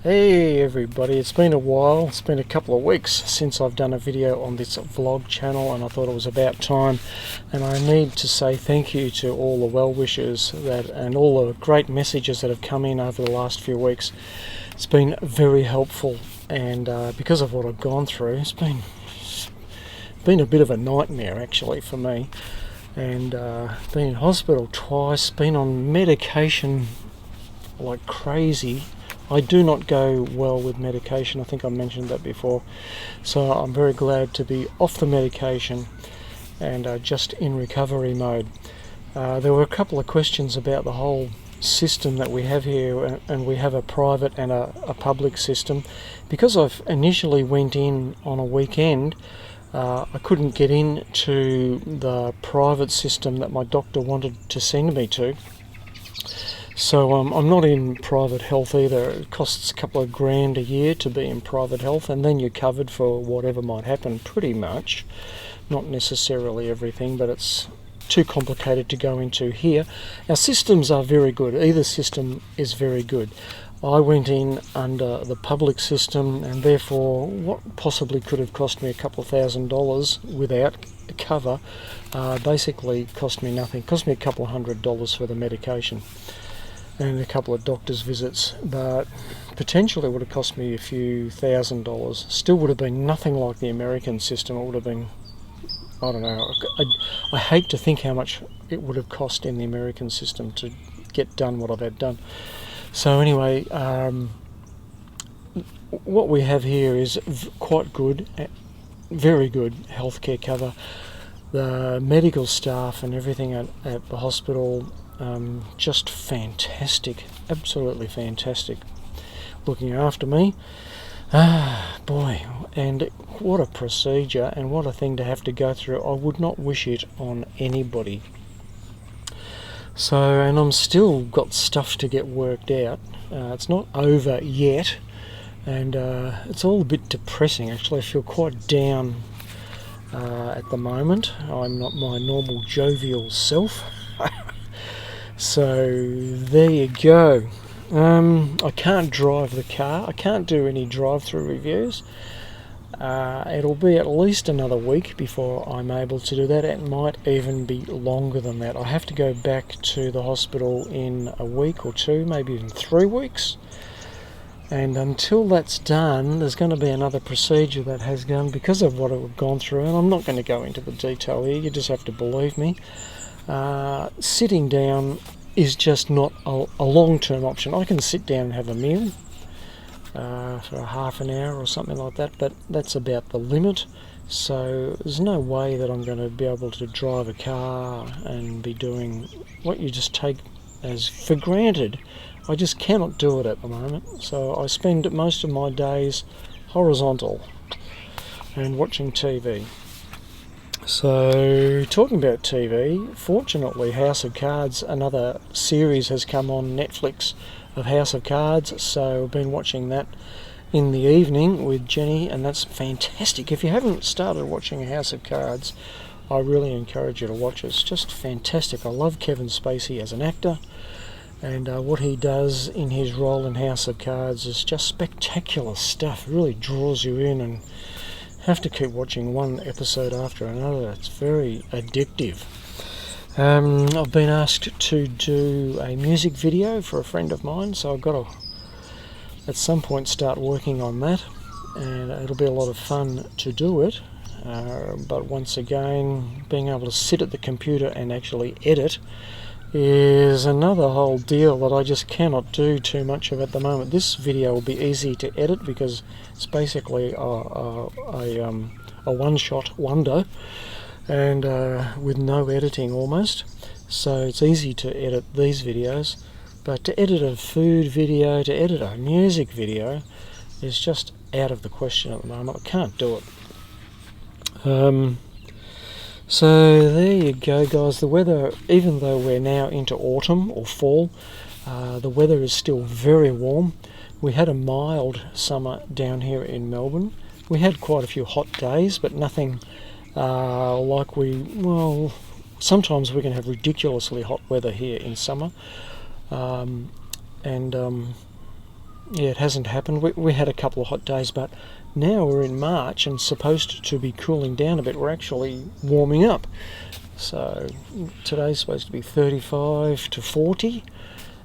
Hey everybody, it's been a while, it's been a couple of weeks since I've done a video on this vlog channel, and I thought it was about time. And I need to say thank you to all the well wishers and all the great messages that have come in over the last few weeks. It's been very helpful, and because of what I've gone through, it's been a bit of a nightmare actually for me. And been in hospital twice, been on medication like crazy. I do not go well with medication. I think I mentioned that before. So I'm very glad to be off the medication and just in recovery mode. There were a couple of questions about the whole system that we have here, and we have a private and a public system. Because I've initially went in on a weekend, I couldn't get into the private system that my doctor wanted to send me to. So I'm not in private health either. It costs a couple of grand a year to be in private health, and then you're covered for whatever might happen pretty much. Not necessarily everything, but it's too complicated to go into here. Our systems are very good. Either system is very good. I went in under the public system, and therefore what possibly could have cost me a couple of $1,000s without cover basically cost me nothing. It cost me a couple of $100 for the medication and a couple of doctor's visits, but potentially would have cost me a few $1,000s. Still would have been nothing like the American system. It would have been, I don't know, I hate to think how much it would have cost in the American system to get done what I've had done. So anyway, what we have here is quite good, very good healthcare cover. The medical staff and everything at the hospital, just fantastic, absolutely fantastic, looking after me. Boy, and what a procedure and what a thing to have to go through. I would not wish it on anybody. So, and I'm still got stuff to get worked out. It's not over yet, and it's all a bit depressing actually. I feel quite down at the moment. I'm not my normal jovial self. So there you go. I can't drive the car. I can't do any drive-through reviews. It'll be at least another week before I'm able to do that. It might even be longer than that. I have to go back to the hospital in a week or two, maybe even 3 weeks. And until that's done, there's going to be another procedure that has gone because of what I've gone through. And I'm not going to go into the detail here. You just have to believe me. Sitting down is just not a long-term option. I can sit down and have a meal for a half an hour or something like that, but that's about the limit. So there's no way that I'm going to be able to drive a car and be doing what you just take as for granted. I just cannot do it at the moment. So I spend most of my days horizontal and watching TV. So, talking about TV, fortunately House of Cards, another series has come on Netflix of House of Cards, so I've been watching that in the evening with Jenny, and that's fantastic. If you haven't started watching House of Cards, I really encourage you to watch it. It's just fantastic. I love Kevin Spacey as an actor, and what he does in his role in House of Cards is just spectacular stuff. It really draws you in, and have to keep watching one episode after another. It's very addictive. I've been asked to do a music video for a friend of mine, so I've got to at some point start working on that, and it'll be a lot of fun to do it. But once again, being able to sit at the computer and actually edit is another whole deal that I just cannot do too much of at the moment. This video will be easy to edit because it's basically a one-shot wonder, and with no editing almost. So it's easy to edit these videos, but to edit a food video, to edit a music video is just out of the question at the moment. I can't do it. So there you go, guys. The weather, even though we're now into autumn or fall, the weather is still very warm. We had a mild summer down here in Melbourne. We had quite a few hot days, but nothing sometimes we can have ridiculously hot weather here in summer. yeah, it hasn't happened. We had a couple of hot days, but now we're in March and supposed to be cooling down a bit. We're actually warming up. So today's supposed to be 35 to 40,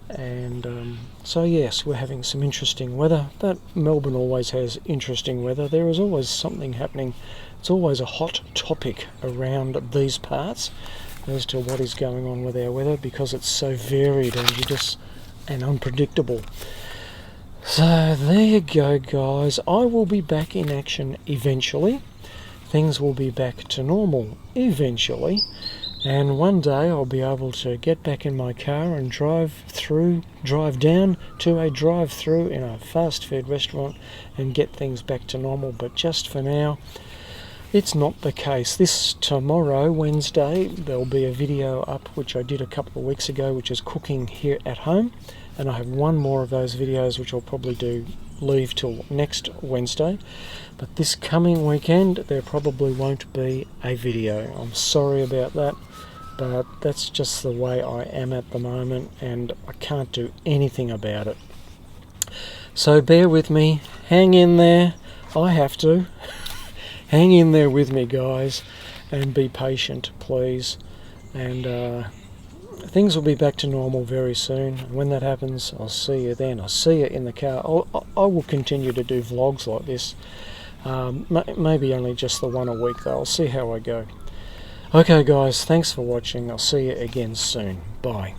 and so yes, we're having some interesting weather, but Melbourne always has interesting weather. There is always something happening. It's always a hot topic around these parts as to what is going on with our weather, because it's so varied and unpredictable. So there you go, guys. I will be back in action eventually. Things will be back to normal eventually, and one day I'll be able to get back in my car and drive down to a drive-through in a fast food restaurant and get things back to normal. But just for now, it's not the case. This tomorrow, Wednesday, there'll be a video up which I did a couple of weeks ago, which is cooking here at home, and I have one more of those videos which I'll probably leave till next Wednesday. But this coming weekend there probably won't be a video. I'm sorry about that, but that's just the way I am at the moment, and I can't do anything about it. So bear with me, hang in there. I have to. Hang in there with me, guys, and be patient, please. And things will be back to normal very soon. And when that happens, I'll see you then. I'll see you in the car. I will continue to do vlogs like this. Maybe only just the one a week, though. I'll see how I go. Okay, guys, thanks for watching. I'll see you again soon. Bye.